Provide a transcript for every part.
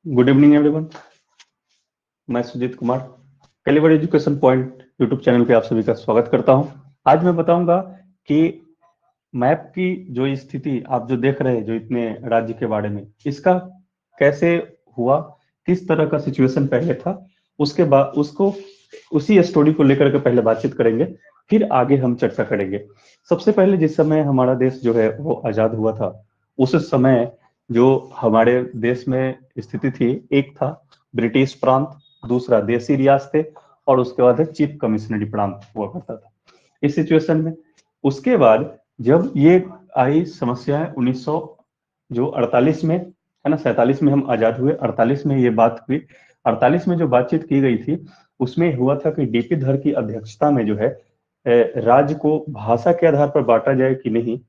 Good evening everyone. मैं Sujeet Kumar Caliber Education Point YouTube channel पे आप सभी का स्वागत करता हूं। आज मैं बताऊंगा कि मैप की जो स्थिति आप जो देख रहे हैं, जो इतने राज्य के बारे में, इसका कैसे हुआ, किस तरह का सिचुएशन पहले था, उसके बाद उसको उसी स्टोरी को लेकर के पहले बातचीत करेंगे, फिर आगे हम चर्चा करेंगे। सबसे पहले जिस समय हमारा देश जो है वो आजाद हुआ था, उस समय जो हमारे देश में स्थिति थी, एक था ब्रिटिश प्रांत, दूसरा देसी रियासतें, और उसके बाद है चीफ कमिश्नरी प्रांत हुआ करता था इस सिचुएशन में। उसके बाद जब ये आई समस्या 1900 जो 48 में है ना, 47 में हम आजाद हुए, 48 में ये बात हुई। 48 में जो बातचीत की गई थी उसमें हुआ था कि डीपी धर की अध्यक्षता में जो है राज्य को भाषा के आधार पर बांटा जाए कि नहीं,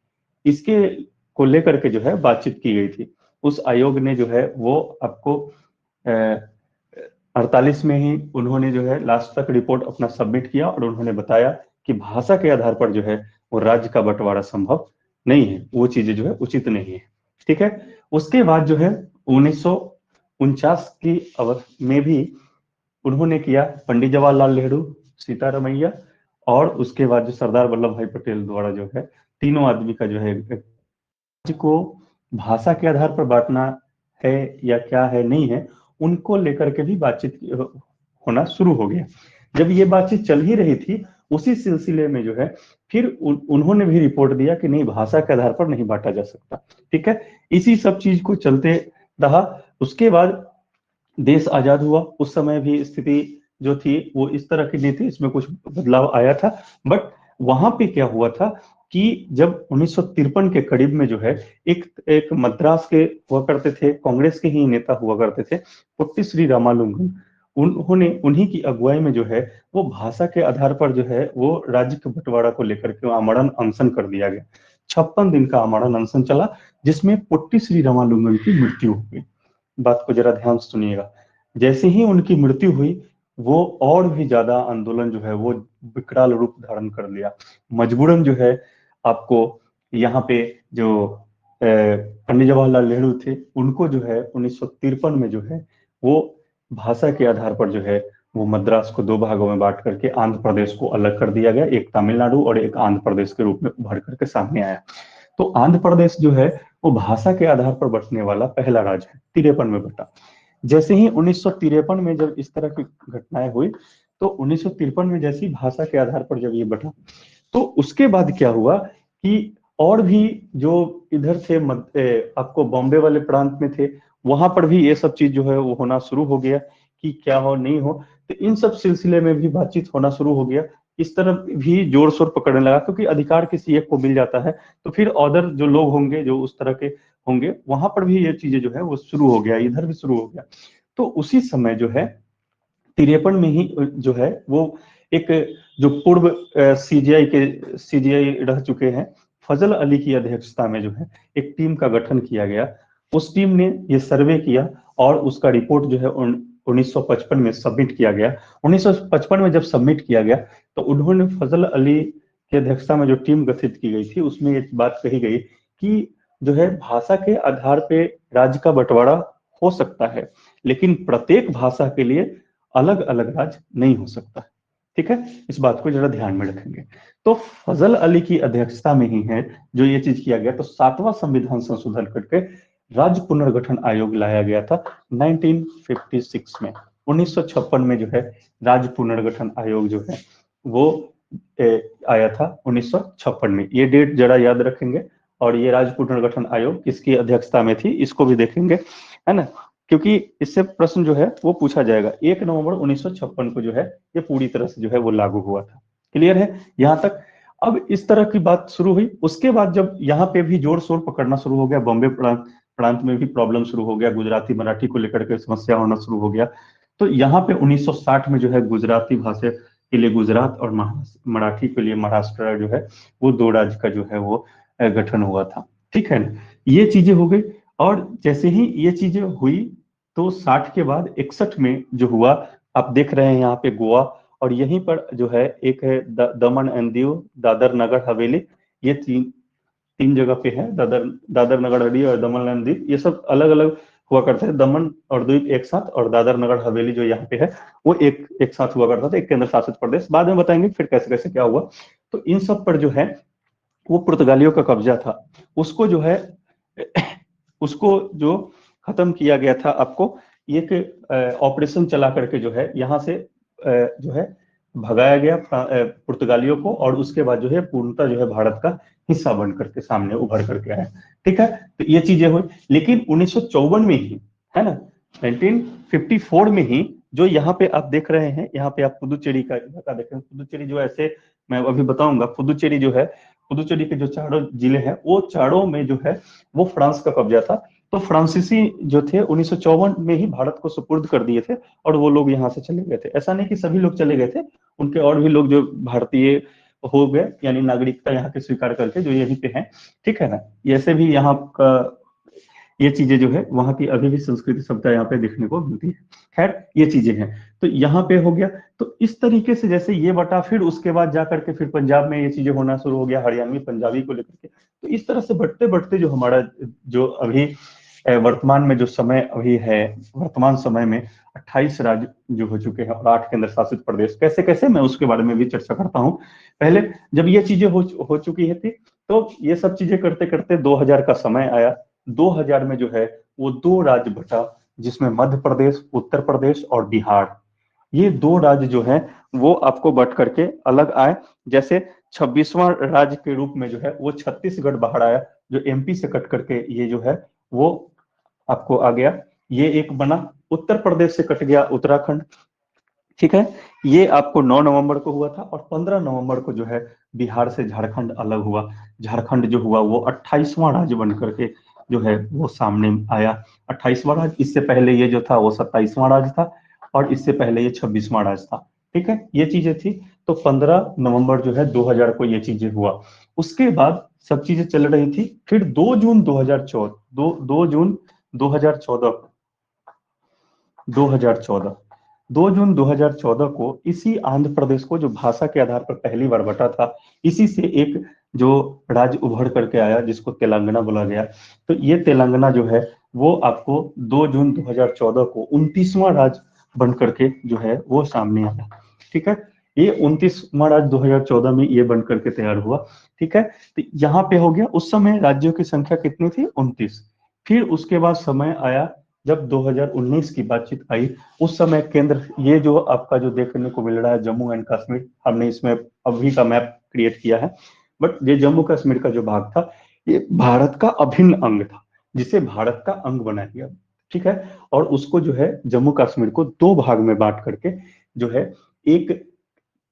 इसके को लेकर के जो है बातचीत की गई थी। उस आयोग ने जो है वो आपको 48 में ही उन्होंने जो है लास्ट तक रिपोर्ट अपना सबमिट किया और उन्होंने बताया कि भाषा के आधार पर जो है वो राज्य का बंटवारा संभव नहीं है, वो चीजें जो है उचित नहीं है। ठीक है। उसके बाद जो है 1949 की अवधि में भी उन्होंने किया, पंडित जवाहरलाल नेहरू, सीतारमैया और उसके बाद जो सरदार वल्लभ भाई पटेल द्वारा जो है तीनों आदमी का जो है राज्य को भाषा के आधार पर बांटना है या क्या है नहीं है, उनको लेकर के भी बातचीत होना शुरू हो गया। जब ये बातचीत चल ही रही थी, उसी सिलसिले में जो है फिर उन्होंने भी रिपोर्ट दिया कि नहीं, भाषा के आधार पर नहीं बांटा जा सकता। ठीक है। इसी सब चीज को चलते रहा। उसके बाद देश आजाद हुआ, उस समय भी स्थिति जो थी वो इस तरह की नहीं थी, इसमें कुछ बदलाव आया था। बट वहां पे क्या हुआ था कि जब 1953 के करीब में जो है एक एक मद्रास के हुआ करते थे, कांग्रेस के ही नेता हुआ करते थे, पुट्टी श्री रामालुंगम, उन्होंने उन्हीं की अगुवाई में जो है वो भाषा के आधार पर जो है वो राज्य के बंटवारा को लेकर के आमरण अनशन कर दिया गया। 56 दिन का आमरण अनशन चला, जिसमें पुट्टी श्री रामालुंगम की मृत्यु हो गई। बात को जरा ध्यान से सुनिएगा। जैसे ही उनकी मृत्यु हुई, वो और भी ज्यादा आंदोलन जो है वो विकराल रूप धारण कर लिया। मजबूरन जो है आपको यहाँ पे जो पंडित जवाहरलाल नेहरू थे, उनको जो है 1953 में जो है वो भाषा के आधार पर जो है वो मद्रास को दो भागों में बांट करके आंध्र प्रदेश को अलग कर दिया गया, एक तमिलनाडु और एक आंध्र प्रदेश के रूप में उभर करके सामने आया। तो आंध्र प्रदेश जो है वो भाषा के आधार पर बंटने वाला पहला राज्य है, 53 में बटा। जैसे ही 1953 में जब इस तरह की घटनाएं हुई, तो 1953 में जैसी भाषा के आधार पर जब ये बटा, तो उसके बाद क्या हुआ कि और भी जो इधर थे आपको बॉम्बे वाले प्रांत में थे, वहां पर भी ये सब चीज जो है वो होना शुरू हो गया कि क्या हो नहीं हो। तो इन सब सिलसिले में भी बातचीत होना शुरू हो गया। इस तरफ भी जोर शोर पकड़ने लगा, क्योंकि अधिकार किसी एक को मिल जाता है तो फिर अदर जो लोग होंगे जो उस तरह के होंगे, वहां पर भी ये चीजें जो है वो शुरू हो गया, इधर भी शुरू हो गया। तो उसी समय जो है 53 में ही जो है वो एक जो पूर्व सीजीआई रह चुके हैं, फजल अली की अध्यक्षता में जो है एक टीम का गठन किया गया। उस टीम ने ये सर्वे किया और उसका रिपोर्ट जो है 1955 में सबमिट किया गया। 1955 में जब सबमिट किया गया तो उन्होंने फजल अली की अध्यक्षता में जो टीम गठित की गई थी, उसमें एक बात कही गई कि जो है भाषा के आधार पे राज्य का बंटवारा हो सकता है, लेकिन प्रत्येक भाषा के लिए अलग अलग राज्य नहीं हो सकता। ठीक है, इस बात को जरा ध्यान में रखेंगे। तो फजल अली की अध्यक्षता में ही है जो ये चीज किया गया। तो 7वां संविधान संशोधन करके राज्य पुनर्गठन आयोग लाया गया था 1956 में। 1956 में जो है राज्य पुनर्गठन आयोग जो है वो आया था 1956 में। ये डेट जरा याद रखेंगे। और ये राज्य पुनर्गठन आयोग किसकी अध्यक्षता में थी, इसको भी देखेंगे, है ना, क्योंकि इससे प्रश्न जो है वो पूछा जाएगा। 1 नवंबर 1956 को जो है ये पूरी तरह से जो है वो लागू हुआ था। क्लियर है यहाँ तक। अब इस तरह की बात शुरू हुई। उसके बाद जब यहाँ पे भी जोर शोर पकड़ना शुरू हो गया, बॉम्बे प्रांत में भी प्रॉब्लम शुरू हो गया, गुजराती मराठी को लेकर के समस्या होना शुरू हो गया। तो यहाँ पे 1960 में जो है गुजराती भाषा के लिए गुजरात और मराठी के लिए महाराष्ट्र जो है वो दो राज्य का जो है वो गठन हुआ था। ठीक है ना, ये चीजें हो गई। और जैसे ही ये चीजें हुई तो 60 के बाद 61 में जो हुआ, आप देख रहे हैं यहाँ पे गोवा, और यहीं पर जो है एक है दमन एंड दीव, दादर नगर हवेली। ये तीन जगह पे है, दादर नगर हवेली और दमन एंड दीव। ये सब अलग अलग हुआ करते थे, दमन और द्वीप एक साथ, और दादर नगर हवेली जो यहाँ पे है वो एक साथ हुआ करता था, एक केंद्र शासित प्रदेश। बाद में बताएंगे फिर कैसे कैसे क्या हुआ। तो इन सब पर जो है वो पुर्तगालियों का कब्जा था, उसको जो है उसको जो खत्म किया गया था, आपको एक ऑपरेशन चला करके जो है यहाँ से जो है भगाया गया पुर्तगालियों को, और उसके बाद जो है पूर्णतः जो है भारत का हिस्सा बन करके सामने उभर करके आया। ठीक है, तो ये चीजें हुई। लेकिन 1954 में ही, है ना, 1954 में ही जो यहाँ पे आप देख रहे हैं, यहाँ पे आप पुदुचेरी का इलाका देख रहे हैं। पुदुचेरी जो ऐसे मैं अभी बताऊंगा, पुदुचेरी जो है, पुदुचेरी के जो चारों जिले हैं वो चारों में जो है वो फ्रांस का कब्जा था। तो फ्रांसीसी जो थे 1954 में ही भारत को सुपुर्द कर दिए थे, और वो लोग यहाँ से चले गए थे। ऐसा नहीं कि सभी लोग चले गए थे, उनके और भी लोग जो भारतीय हो गए, यानी नागरिकता यहाँ के स्वीकार करके जो यहीं पे हैं। ठीक है ना, ऐसे भी यहाँ का ये चीजें जो है वहां की अभी भी संस्कृति सभ्यता यहाँ पे देखने को मिलती है। खैर ये चीजें हैं, तो यहाँ पे हो गया। तो इस तरीके से जैसे ये बटा, फिर उसके बाद जाकर के फिर पंजाब में ये चीजें होना शुरू हो गया, हरियाणवी पंजाबी को लेकर के। तो इस तरह से बढ़ते बढ़ते जो हमारा जो अभी वर्तमान में जो समय अभी है, वर्तमान समय में 28 राज्य जो हो चुके हैं और 8 केंद्र शासित प्रदेश। कैसे कैसे, मैं उसके बारे में भी चर्चा करता हूँ। पहले जब ये चीजें हो चुकी है थी, तो ये सब चीजें करते करते 2000 का समय आया। 2000 में जो है वो दो राज्य बचा, जिसमें मध्य प्रदेश, उत्तर प्रदेश और बिहार, ये दो राज्य जो है वो आपको बट करके अलग आए। जैसे 26वां राज्य के रूप में जो है वो छत्तीसगढ़ बाहर आया, जो एमपी से कट करके ये जो है वो आपको आ गया, ये एक बना। उत्तर प्रदेश से कट गया उत्तराखंड। ठीक है, ये आपको 9 नवंबर को हुआ था, और 15 नवंबर को जो है बिहार से झारखंड अलग हुआ। झारखंड जो हुआ वो 28वां राज्य बन करके जो है वो सामने आया। 28वां राज्य, इससे पहले ये जो था वो 27वां राज्य था, और इससे पहले ये 26वां राज्य था। ठीक है, ये चीजें थी। तो 15 नवंबर जो है 2000 को ये चीजें हुआ। उसके बाद सब चीजें चल रही थी। फिर 2 जून 2014, 2 जून 2014, 2014, 2 जून 2014 को इसी आंध्र प्रदेश को, जो भाषा के आधार पर पहली बार बटा था, इसी से एक जो राज्य उभर करके आया जिसको तेलंगाना बोला गया। तो ये तेलंगाना जो है वो आपको 2 जून 2014 को 29वां राज्य बन करके जो है वो सामने आया। ठीक है, ये 29वां राज्य 2014 में ये बन करके तैयार हुआ। ठीक है, तो यहाँ पे हो गया। उस समय राज्यों की संख्या कितनी थी? 29। फिर उसके बाद समय आया जब 2019 की बातचीत आई। उस समय केंद्र, ये जो आपका जो देखने को मिल रहा है जम्मू एंड कश्मीर, हमने इसमें अभी का मैप क्रिएट किया है, बट ये जम्मू कश्मीर का जो भाग था ये भारत का अभिन्न अंग था, जिसे भारत का अंग बनाया गया। ठीक है, और उसको जो है जम्मू कश्मीर को दो भाग में बांट करके जो है एक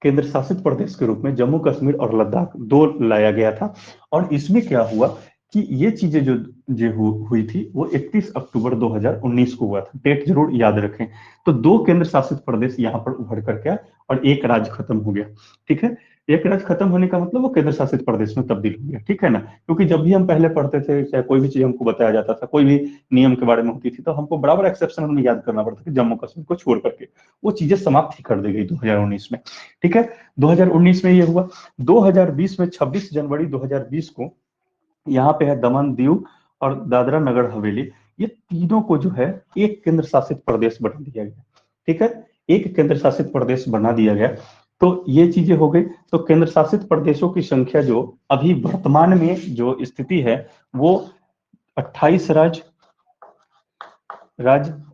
केंद्र शासित प्रदेश के रूप में जम्मू कश्मीर और लद्दाख दो लाया गया था। और इसमें क्या हुआ कि ये चीजें जो हुई थी वो 31 अक्टूबर 2019 को हुआ था। डेट जरूर याद रखें। तो दो केंद्र शासित प्रदेश यहाँ पर उभर करके आए, और एक राज्य खत्म हो गया। ठीक है, एक राज्य खत्म होने का मतलब वो केंद्र शासित प्रदेश में तब्दील हो गया। ठीक है ना, क्योंकि जब भी हम पहले पढ़ते थे, चाहे कोई भी चीज हमको बताया जाता था, कोई भी नियम के बारे में होती थी, तो हमको बराबर एक्सेप्शन हमें याद करना पड़ता था कि जम्मू कश्मीर को छोड़ करके वो चीजें समाप्त ही कर दी गई 2019 में। ठीक है, 2019 में ये हुआ। 2020 में 26 जनवरी 2020 को यहाँ पे है दमन, दीव और दादरा नगर हवेली, ये तीनों को जो है एक केंद्र शासित प्रदेश बना दिया गया। ठीक है, एक केंद्र शासित प्रदेश बना दिया गया। तो ये चीजें हो गई। तो केंद्र शासित प्रदेशों की संख्या जो अभी वर्तमान में जो स्थिति है वो 28 राज्य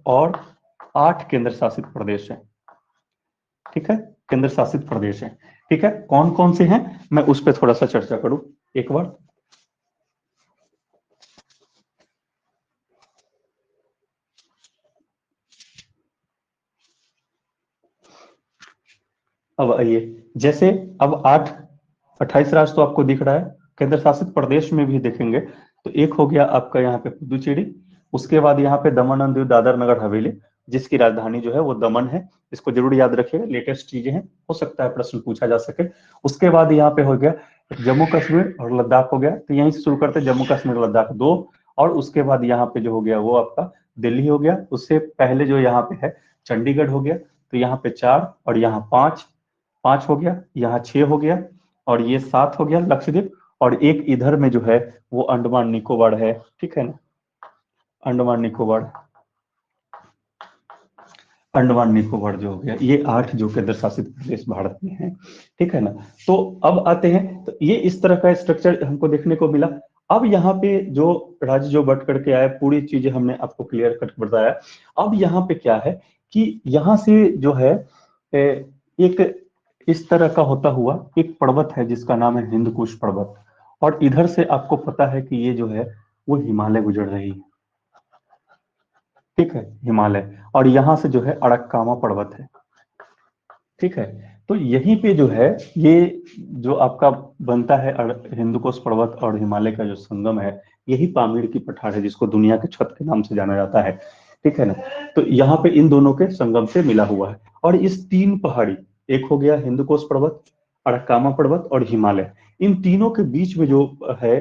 और 8 केंद्र शासित प्रदेश है। ठीक है, केंद्र शासित प्रदेश है। ठीक है, कौन कौन से हैं मैं उस पर थोड़ा सा चर्चा करूं एक बार। अब आइए, जैसे अब 28 राज्य तो आपको दिख रहा है, केंद्र शासित प्रदेश में भी देखेंगे तो एक हो गया आपका यहाँ पे पुदुचेरी। उसके बाद यहाँ पे दमन एंड दीव, दादर नगर हवेली, जिसकी राजधानी जो है वो दमन है। इसको जरूर याद रखिएगा, लेटेस्ट चीजें हैं, हो सकता है प्रश्न पूछा जा सके। उसके बाद यहाँ पे हो गया जम्मू कश्मीर और लद्दाख हो गया। तो यहीं से शुरू करते, जम्मू कश्मीर लद्दाख दो, और उसके बाद यहाँ पे जो हो गया वो आपका दिल्ली हो गया। उससे पहले जो यहाँ पे है चंडीगढ़ हो गया। तो यहाँ पे 4 और यहाँ 5, 5 हो गया, यहाँ 6 हो गया, और ये 7 हो गया लक्षद्वीप। और एक इधर में जो है वो अंडमान निकोबार है। ठीक है ना, अंडमान निकोबार। अंडमान निकोबार जो हो गया, ये 8 जो केंद्र शासित प्रदेश भारत में है, ठीक है ना। तो अब आते हैं, तो ये इस तरह का स्ट्रक्चर हमको देखने को मिला। अब यहाँ पे जो राज्य जो बट करके आए, पूरी चीजें हमने आपको क्लियर कट बताया। अब यहाँ पे क्या है कि यहाँ से जो है एक इस तरह का होता हुआ एक पर्वत है जिसका नाम है हिंदकुश पर्वत, और इधर से आपको पता है कि ये जो है वो हिमालय गुजर रही है, ठीक है, हिमालय। और यहाँ से जो है अड़क्कामा पर्वत है, ठीक है। तो यहीं पे जो है ये जो आपका बनता है हिंदुकुश पर्वत और हिमालय का जो संगम है, यही पामीर की पठार है जिसको दुनिया के छत के नाम से जाना जाता है, ठीक है ना। तो यहाँ पे इन दोनों के संगम से मिला हुआ है। और इस तीन पहाड़ी, एक हो गया हिंदुकुश पर्वत, अड़कामा पर्वत और हिमालय, इन तीनों के बीच में जो है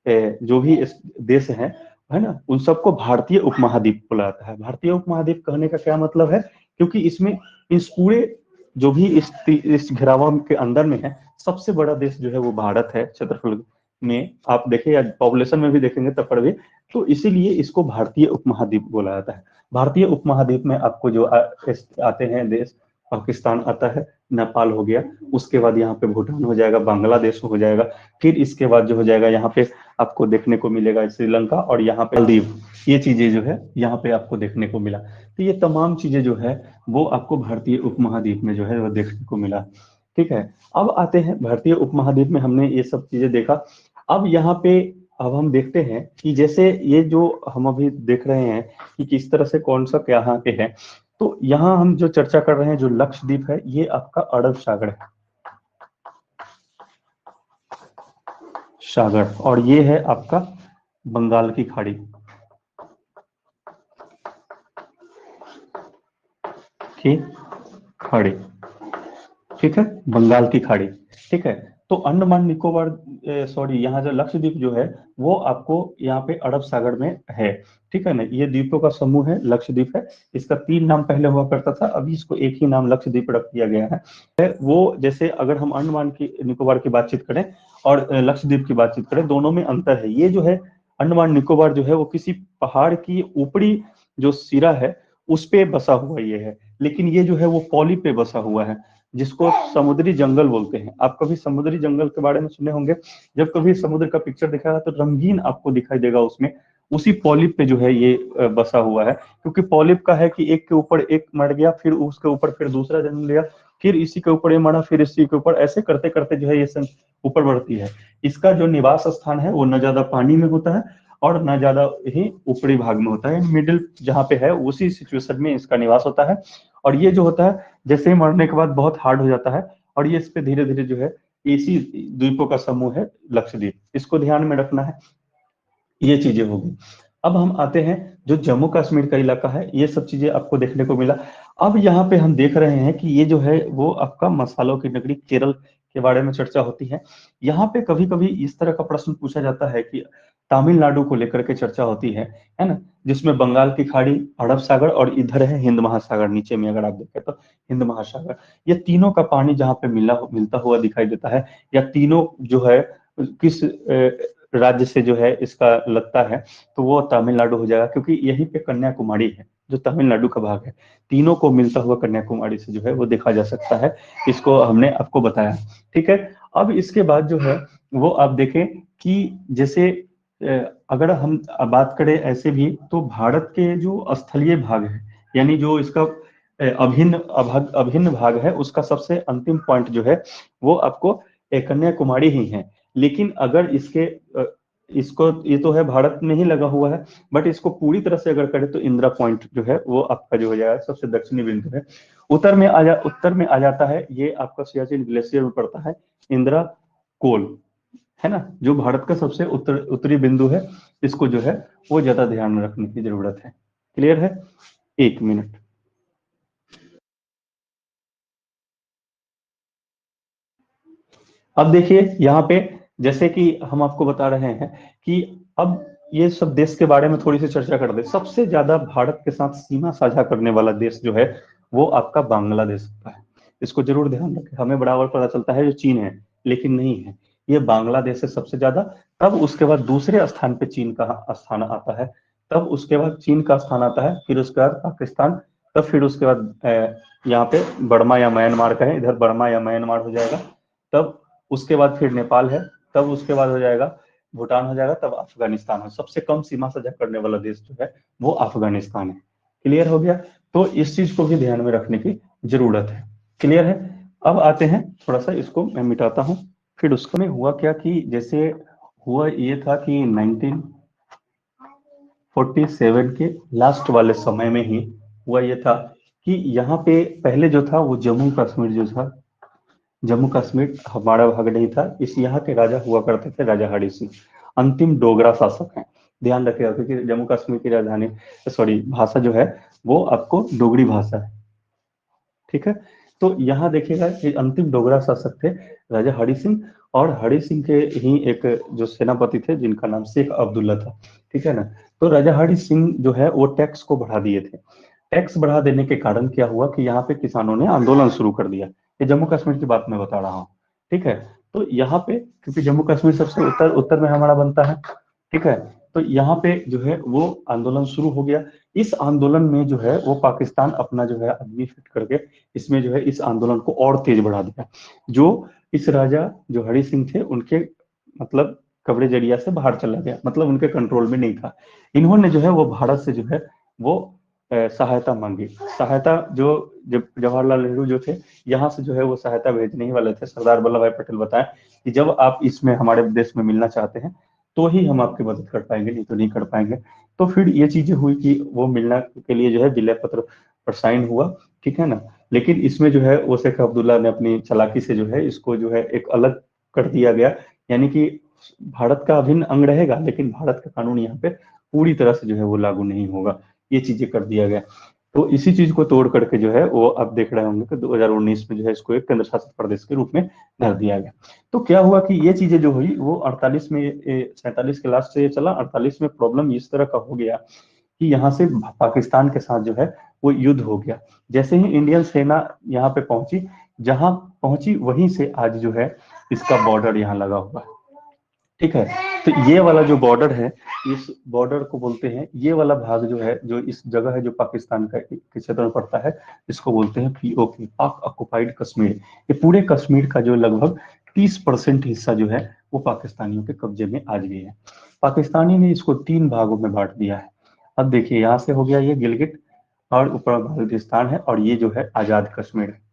जो भी इस देश है ना, उन सबको भारतीय उपमहाद्वीप बोला जाता है। भारतीय उपमहाद्वीप कहने का क्या मतलब है, क्योंकि इसमें इस पूरे जो भी इस घेरावा के अंदर में है, सबसे बड़ा देश जो है वो भारत है क्षेत्रफल में। आप देखें या पॉपुलेशन में भी देखेंगे तब पर भी, तो इसीलिए इसको भारतीय उपमहाद्वीप बोला जाता है। भारतीय उपमहाद्वीप में आपको जो आते हैं देश, पाकिस्तान आता है, नेपाल हो गया, उसके बाद यहाँ पे भूटान हो जाएगा, बांग्लादेश हो जाएगा, फिर इसके बाद जो हो जाएगा यहाँ पे आपको देखने को मिलेगा श्रीलंका, और यहाँ पे मालदीव। ये चीजें जो है यहाँ पे आपको देखने को मिला। तो ये तमाम चीजें जो है वो आपको भारतीय उपमहाद्वीप में जो है वो देखने को मिला, ठीक है। अब आते हैं भारतीय उपमहाद्वीप में, हमने ये सब चीजें देखा। अब यहाँ पे अब हम देखते हैं कि जैसे ये जो हम अभी देख रहे हैं कि किस तरह से कौन सा क्या यहाँ पे है, तो यहाँ हम जो चर्चा कर रहे हैं जो लक्षद्वीप है, ये आपका अरब सागर है, सागर, और ये है आपका बंगाल की खाड़ी की खाड़ी, ठीक है, बंगाल की खाड़ी, ठीक है। तो अंडमान निकोबार, सॉरी, यहाँ जो लक्षद्वीप जो है वो आपको यहाँ पे अरब सागर में है, ठीक है ना। ये द्वीपों का समूह है, लक्षद्वीप है। इसका 3 नाम पहले हुआ करता था, अभी इसको एक ही नाम लक्षद्वीप रख दिया गया है। वो जैसे अगर हम अंडमान की निकोबार की बातचीत करें और लक्षद्वीप की बातचीत करें, दोनों में अंतर है। ये जो है अंडमान निकोबार जो है वो किसी पहाड़ की ऊपरी जो सिरा है उस पे बसा हुआ ये है, लेकिन ये जो है वो पॉली पे बसा हुआ है, जिसको समुद्री जंगल बोलते हैं। आप कभी समुद्री जंगल के बारे में सुने होंगे, जब कभी समुद्र का पिक्चर दिखाएगा तो रंगीन आपको दिखाई देगा उसमें, उसी पॉलिप पे जो है ये बसा हुआ है। क्योंकि पॉलिप का है कि एक के ऊपर एक मर गया, फिर उसके ऊपर फिर दूसरा जन्म लिया, फिर इसी के ऊपर ये मरा, फिर इसी के ऊपर, ऐसे करते करते जो है ये सब ऊपर बढ़ती है। इसका जो निवास स्थान है वो न ज्यादा पानी में होता है और न ज्यादा ही ऊपरी भाग में होता है, मिडिल जहाँ पे है उसी सिचुएशन में इसका निवास होता है। और ये जो होता है जैसे ही मरने के बाद बहुत हार्ड हो जाता है, और ये इस पे धीरे धीरे जो है इसी द्वीपों का समूह है लक्षद्वीप, इसको ध्यान में रखना है। ये चीजें होगी। अब हम आते हैं जो जम्मू कश्मीर का इलाका है, ये सब चीजें आपको देखने को मिला। अब यहाँ पे हम देख रहे हैं कि ये जो है वो आपका मसालों की नगरी केरल के बारे में चर्चा होती है। यहाँ पे कभी कभी इस तरह का प्रश्न पूछा जाता है कि तमिलनाडु को लेकर के चर्चा होती है ना, जिसमें बंगाल की खाड़ी, अरब सागर और इधर है हिंद महासागर, नीचे में अगर आप देखें तो हिंद महासागर, ये तीनों का पानी जहाँ पे मिलता हुआ दिखाई देता है, या तीनों जो है किस राज्य से जो है इसका लगता है, तो वो तमिलनाडु हो जाएगा, क्योंकि यहीं पे कन्याकुमारी है जो तमिलनाडु का भाग है। तीनों को मिलता हुआ कन्याकुमारी से जो है वो देखा जा सकता है, इसको हमने आपको बताया, ठीक है। अब इसके बाद जो है वो आप देखें कि जैसे अगर हम बात करें ऐसे भी, तो भारत के जो स्थलीय भाग है, यानी जो इसका अभिन्न भाग है, उसका सबसे अंतिम पॉइंट जो है वो आपको कन्याकुमारी ही है। लेकिन अगर इसको ये तो है भारत में ही लगा हुआ है, बट इसको पूरी तरह से अगर करें तो इंदिरा पॉइंट जो है वो आपका जो हो जाएगा सबसे दक्षिणी बिंदु है। उत्तर में आ जाता है, ये आपका सियाचिन ग्लेशियर में पड़ता है इंदिरा कोल, है ना, जो भारत का सबसे उत्तरी बिंदु है। इसको जो है वो ज्यादा ध्यान में रखने की जरूरत है। क्लियर है? 1 मिनट। अब देखिए यहाँ पे जैसे कि हम आपको बता रहे हैं कि अब ये सब देश के बारे में थोड़ी सी चर्चा कर दे। सबसे ज्यादा भारत के साथ सीमा साझा करने वाला देश जो है वो आपका बांग्लादेश होता है। इसको जरूर ध्यान रखें। हमें बराबर पता चलता है जो चीन है, लेकिन नहीं है, ये बांग्लादेश है सबसे ज्यादा। तब उसके बाद दूसरे स्थान पे चीन का स्थान आता है, तब उसके बाद चीन का स्थान आता है, फिर उसके बाद पाकिस्तान, तब फिर उसके बाद यहाँ पे बर्मा या म्यांमार का है, इधर बर्मा या म्यांमार हो जाएगा। तब उसके बाद फिर नेपाल है, तब उसके बाद हो जाएगा भूटान हो जाएगा, तब अफगानिस्तान है। सबसे कम सीमा साझा करने वाला देश जो है वो अफगानिस्तान है। क्लियर हो गया? तो इस चीज को भी ध्यान में रखने की जरूरत है। क्लियर है? अब आते हैं, थोड़ा सा इसको मैं मिटाता हूँ। फिर उसको में हुआ क्या कि जैसे हुआ ये था कि 1947 के लास्ट वाले समय में ही हुआ ये था कि यहाँ पे पहले जो था वो जम्मू कश्मीर जो था, जम्मू कश्मीर हमारा भाग नहीं था। इस यहाँ के राजा हुआ करते थे राजा हरि सिंह, अंतिम डोगरा शासक हैं। ध्यान रखिएगा क्योंकि जम्मू कश्मीर की राजधानी, सॉरी, भाषा जो है वो आपको डोगरी भाषा है। ठीक है? तो यहाँ देखिएगा कि अंतिम डोगरा शासक थे राजा हरि सिंह, और हरि सिंह के ही एक जो सेनापति थे जिनका नाम शेख अब्दुल्ला था। ठीक है ना? तो राजा हरि सिंह जो है वो टैक्स को बढ़ा दिए थे। टैक्स बढ़ा देने के कारण क्या हुआ कि यहाँ पे किसानों ने आंदोलन शुरू कर दिया। ये जम्मू कश्मीर की बात मैं बता रहा हूँ। ठीक है? तो यहाँ पे क्योंकि जम्मू कश्मीर सबसे उत्तर उत्तर में हमारा बनता है। ठीक है? तो यहाँ पे जो है वो आंदोलन शुरू हो गया। इस आंदोलन में जो है वो पाकिस्तान अपना जो है आदमी फिट करके इसमें जो है इस आंदोलन को और तेज बढ़ा दिया। जो इस राजा जो हरि सिंह थे उनके मतलब कब्र जरिया से बाहर चला गया, मतलब उनके कंट्रोल में नहीं था। इन्होंने जो है वो भारत से जो है वो सहायता मांगी। सहायता जो जब जवाहरलाल नेहरू जो थे यहाँ से जो है वो सहायता भेजने ही वाले थे। सरदार वल्लभ भाई पटेल बताए कि जब आप इसमें हमारे देश में मिलना चाहते हैं तो ही हम आपकी मदद कर पाएंगे, नहीं तो नहीं कर पाएंगे। तो फिर ये चीजें हुई कि वो मिलना के लिए जो है विलय पत्र पर साइन हुआ। ठीक है ना? लेकिन इसमें जो है वो शेख अब्दुल्ला ने अपनी चालाकी से जो है इसको जो है एक अलग कर दिया गया। यानी कि भारत का अभिन्न अंग रहेगा लेकिन भारत का कानून यहाँ पे पूरी तरह से जो है वो लागू नहीं होगा। ये चीजें कर दिया गया। तो इसी चीज को तोड़ करके जो है वो आप देख रहे होंगे कि 2019 में जो है इसको एक केंद्र शासित प्रदेश के रूप में धर दिया गया। तो क्या हुआ कि ये चीजें जो हुई वो 48 में, 47 के लास्ट से ये चला। 48 में प्रॉब्लम इस तरह का हो गया कि यहाँ से पाकिस्तान के साथ जो है वो युद्ध हो गया। जैसे ही इंडियन सेना यहाँ पे पहुंची, जहां पहुंची वहीं से आज जो है इसका बॉर्डर यहाँ लगा हुआ है। ठीक है? तो ये वाला जो बॉर्डर है, इस बॉर्डर को बोलते हैं, ये वाला भाग जो है, जो इस जगह है जो पाकिस्तान का के क्षेत्र में पड़ता है, इसको बोलते हैं पीओके, पाक ऑक्युपाइड कश्मीर। ये पूरे कश्मीर का जो लगभग 30% हिस्सा जो है वो पाकिस्तानियों के कब्जे में आज भी है। पाकिस्तानी ने इसको 3 भागों में बांट दिया है। अब देखिए यहाँ से हो गया ये गिलगित और ऊपर बल्ूचिस्तान है, और ये जो है आजाद कश्मीर है।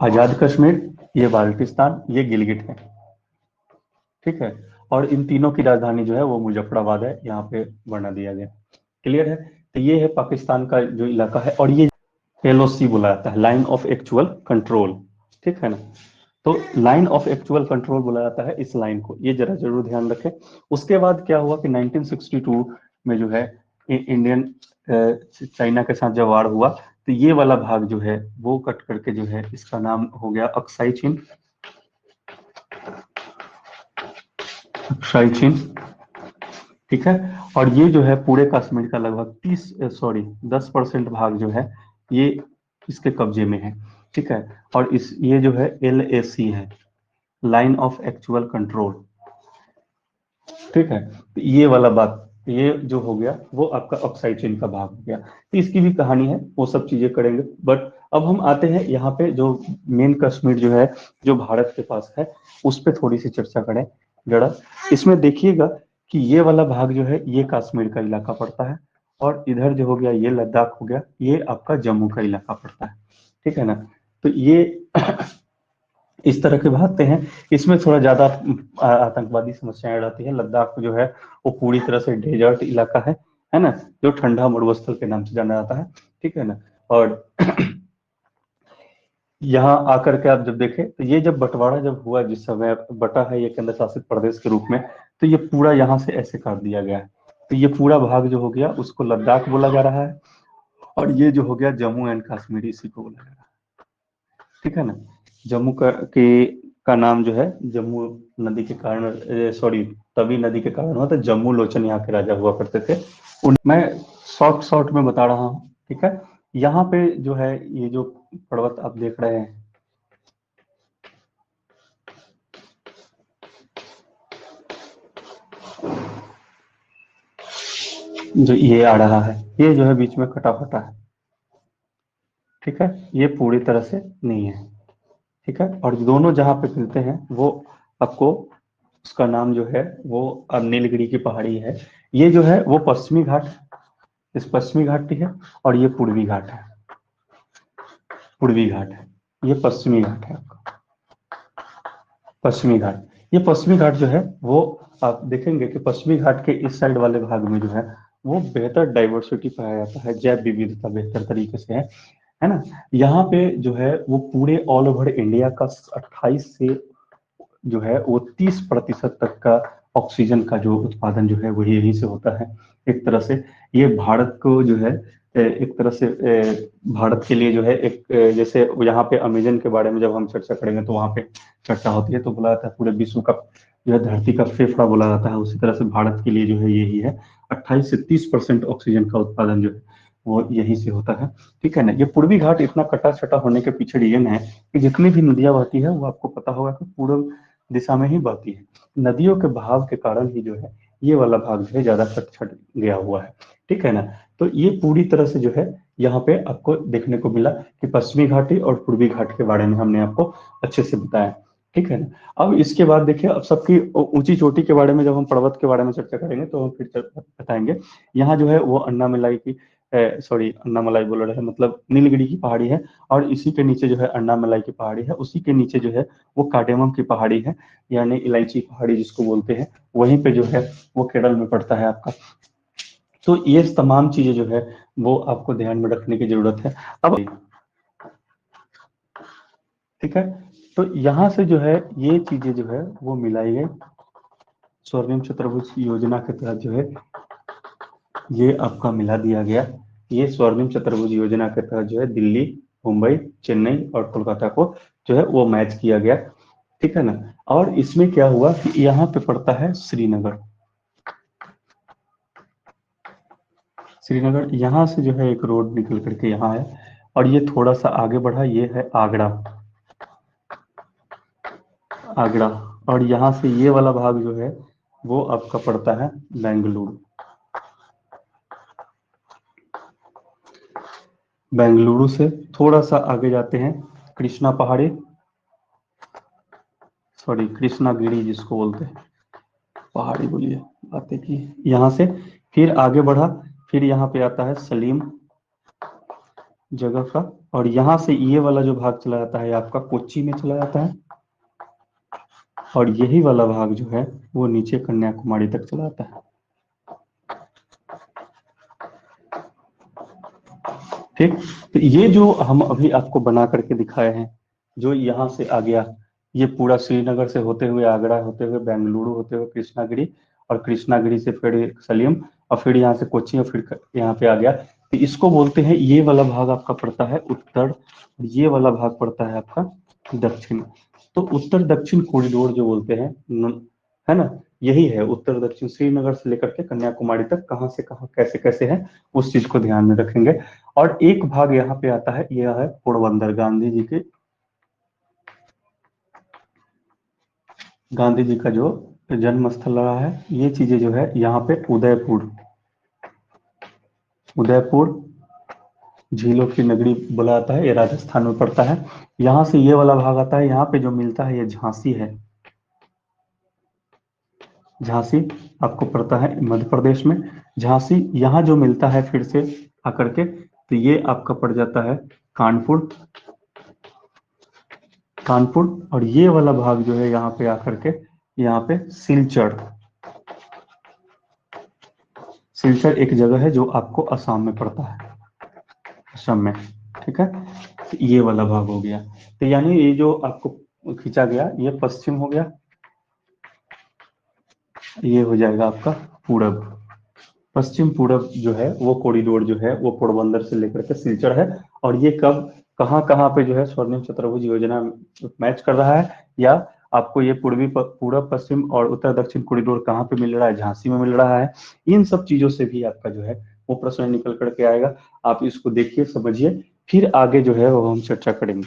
आजाद कश्मीर, ये बाल्टिस्तान, ये गिलगित है। ठीक है? और इन तीनों की राजधानी जो है वो मुजफ्फराबाद है, यहाँ पे बना दिया गया। क्लियर है? तो ये है पाकिस्तान का जो इलाका है, और ये एलओसी बोला जाता है, लाइन ऑफ एक्चुअल कंट्रोल। ठीक है ना? तो लाइन ऑफ एक्चुअल कंट्रोल बोला जाता है इस लाइन को, ये जरा जरूर ध्यान रखें। उसके बाद क्या हुआ कि 1962 में जो है इंडियन चाइना के साथ जब वार हुआ तो ये वाला भाग जो है वो कट करके जो है इसका नाम हो गया अक्साई चीन। अक्साई चीन। ठीक है? और ये जो है पूरे कश्मीर का लगभग 10% भाग जो है ये इसके कब्जे में है। ठीक है? और इस ये जो है LAC है, लाइन ऑफ एक्चुअल कंट्रोल। ठीक है? तो ये वाला बात, ये जो हो गया वो आपका ऑक्साइड चेन का भाग हो गया। तो इसकी भी कहानी है, वो सब चीजें करेंगे। बट अब हम आते हैं यहाँ पे जो मेन कश्मीर जो है जो भारत के पास है उस पर थोड़ी सी चर्चा करें जरा। इसमें देखिएगा कि ये वाला भाग जो है ये कश्मीर का इलाका पड़ता है, और इधर जो हो गया ये लद्दाख हो गया, ये आपका जम्मू का इलाका पड़ता है। ठीक है ना? तो ये इस तरह की बातें हैं। इसमें थोड़ा ज्यादा आतंकवादी समस्याएं रहती है। लद्दाख जो है वो पूरी तरह से डेजर्ट इलाका है ना, जो ठंडा मरुस्थल के नाम से जाना जाता है। ठीक है ना? और यहाँ आकर के आप जब देखें तो ये जब बंटवारा जब हुआ, जिस समय बटा है ये केंद्र शासित प्रदेश के रूप में, तो ये पूरा यहाँ से ऐसे कर दिया गया है। तो ये पूरा भाग जो हो गया उसको लद्दाख बोला जा रहा है, और ये जो हो गया जम्मू एंड कश्मीर, इसी को बोला जा रहा है। ठीक है ना? जम्मू का नाम जो है जम्मू नदी के कारण, सॉरी, तवी नदी के कारण हुआ था। जम्मू लोचन यहाँ के राजा हुआ करते थे। मैं शॉर्ट शॉर्ट में बता रहा हूँ। ठीक है? यहाँ पे जो है ये जो पर्वत आप देख रहे हैं, जो ये आ रहा है ये जो है बीच में कटा फटा है, ठीक है, ये पूरी तरह से नहीं है, ठीक है। और दोनों जहाँ पे मिलते हैं वो आपको, उसका नाम जो है वो नीलगिरी की पहाड़ी है। ये जो है वो पश्चिमी घाट, इस पश्चिमी घाटी है, और ये पूर्वी घाट है, पूर्वी घाट है, ये पश्चिमी घाट है आपका, पश्चिमी घाट। ये पश्चिमी घाट जो है वो आप देखेंगे कि पश्चिमी घाट के इस साइड वाले भाग में जो है वो बेहतर डाइवर्सिटी पाया जाता है, जैव विविधता बेहतर तरीके से है ना। यहाँ पे जो है वो पूरे ऑल ओवर इंडिया का 28 से जो है वो 30% तक का ऑक्सीजन का जो उत्पादन जो है वो यहीं से होता है। एक तरह से ये भारत को जो है एक तरह से भारत के लिए जो है एक जैसे यहाँ पे अमेजन के बारे में जब हम चर्चा करेंगे तो वहाँ पे चर्चा होती है तो बोला जाता है पूरे विश्व का जो है धरती का फेफड़ा बोला जाता है, उसी तरह से भारत के लिए जो है यही है। 28 से 30% ऑक्सीजन का उत्पादन जो है वो यहीं से होता है, ठीक है ना। ये पूर्वी घाट इतना कटा छटा होने के पीछे रीजन है कि जितनी भी नदियां बहती है वो आपको पता होगा कि पूर्व दिशा में ही बहती है। नदियों के बहाव के कारण ही जो है ये वाला भाग जो है ज्यादा कट छट गया हुआ है, ठीक है ना। तो ये पूरी तरह से जो है यहाँ पे आपको देखने को मिला कि पश्चिमी घाटी और पूर्वी घाट के बारे में हमने आपको अच्छे से बताया, ठीक है ना। अब इसके बाद देखिए, अब सबकी ऊंची चोटी के बारे में जब हम पर्वत के बारे में चर्चा करेंगे तो हम फिर बताएंगे। यहाँ जो है वो अन्नामलाई की, सॉरी अन्नामलाई बोल रहे हैं, मतलब नीलगिरी की पहाड़ी है, और इसी के नीचे जो है अन्नामलाई की पहाड़ी है, उसी के नीचे जो है वो कार्डेमम की पहाड़ी है, यानी इलायची पहाड़ी जिसको बोलते हैं, वहीं पे जो है वो केरल में पड़ता है आपका। तो ये तमाम चीजें जो है वो आपको ध्यान में रखने की जरूरत है। अब ठीक है, तो यहाँ से जो है ये चीजें जो है वो मिलाई गई स्वर्णिम चतुर्भुज योजना के तहत जो है ये आपका मिला दिया गया। ये स्वर्णिम चतुर्भुज योजना के तहत जो है दिल्ली, मुंबई, चेन्नई और कोलकाता को जो है वो मैच किया गया, ठीक है ना। और इसमें क्या हुआ कि यहाँ पे पड़ता है श्रीनगर, श्रीनगर यहाँ से जो है एक रोड निकल करके यहाँ है, और ये थोड़ा सा आगे बढ़ा, ये है आगरा, आगरा। और यहाँ से ये वाला भाग जो है वो आपका पड़ता है बेंगलुरु, बेंगलुरु से थोड़ा सा आगे जाते हैं कृष्णा पहाड़ी, सॉरी कृष्णागिरी जिसको बोलते हैं, पहाड़ी बोलिए बातें की, यहाँ से फिर आगे बढ़ा, फिर यहाँ पे आता है सलीम जगह का, और यहाँ से ये वाला जो भाग चला जाता है आपका कोच्चि में चला जाता है, और यही वाला भाग जो है वो नीचे कन्याकुमारी तक चला जाता है, ठीक। तो ये जो हम अभी आपको बना करके दिखाए हैं, जो यहाँ से आ गया, ये पूरा श्रीनगर से होते हुए आगरा होते हुए बेंगलुरु होते हुए कृष्णागिरी, और कृष्णागिरी से फिर सलीम, और फिर यहाँ से कोच्चि, और फिर यहाँ पे आ गया। तो इसको बोलते हैं, ये वाला भाग आपका पड़ता है उत्तर, और ये वाला भाग पड़ता है आपका दक्षिण। तो उत्तर दक्षिण कॉरिडोर जो बोलते हैं है ना, यही है उत्तर दक्षिण, श्रीनगर से लेकर के कन्याकुमारी तक कहाँ से कहाँ कैसे कैसे है उस चीज को ध्यान में रखेंगे। और एक भाग यहाँ पे आता है, यह है पोरबंदर, गांधी जी का जो जन्म स्थल रहा है। ये चीजें जो है यहाँ पे उदयपुर, उदयपुर झीलों की नगरी बोला जाता है, ये राजस्थान में पड़ता है। यहाँ से ये वाला भाग आता है, यहाँ पे जो मिलता है ये झांसी है, झांसी आपको पड़ता है मध्य प्रदेश में। झांसी यहाँ जो मिलता है फिर से आकर के, तो ये आपका पड़ जाता है कानपुर, कानपुर। और ये वाला भाग जो है यहाँ पे आकर के, यहाँ पे सिलचर, सिलचर एक जगह है जो आपको असम में पड़ता है, असम में, ठीक है। तो ये वाला भाग हो गया, तो यानी ये जो आपको खींचा गया ये पश्चिम हो गया, ये हो जाएगा आपका पूरब, पश्चिम पूरब जो है वो कॉरिडोर जो है वो पोरबंदर से लेकर के सिलचर है। और ये कब कहाँ कहाँ पे जो है स्वर्णिम चतुर्भुज योजना मैच कर रहा है, या आपको ये पूर्व पश्चिम और उत्तर दक्षिण कॉरिडोर कहाँ पे मिल रहा है, झांसी में मिल रहा है। इन सब चीजों से भी आपका जो है वो प्रश्न निकल करके आएगा, आप इसको देखिए समझिए, फिर आगे जो है वो हम चर्चा करेंगे।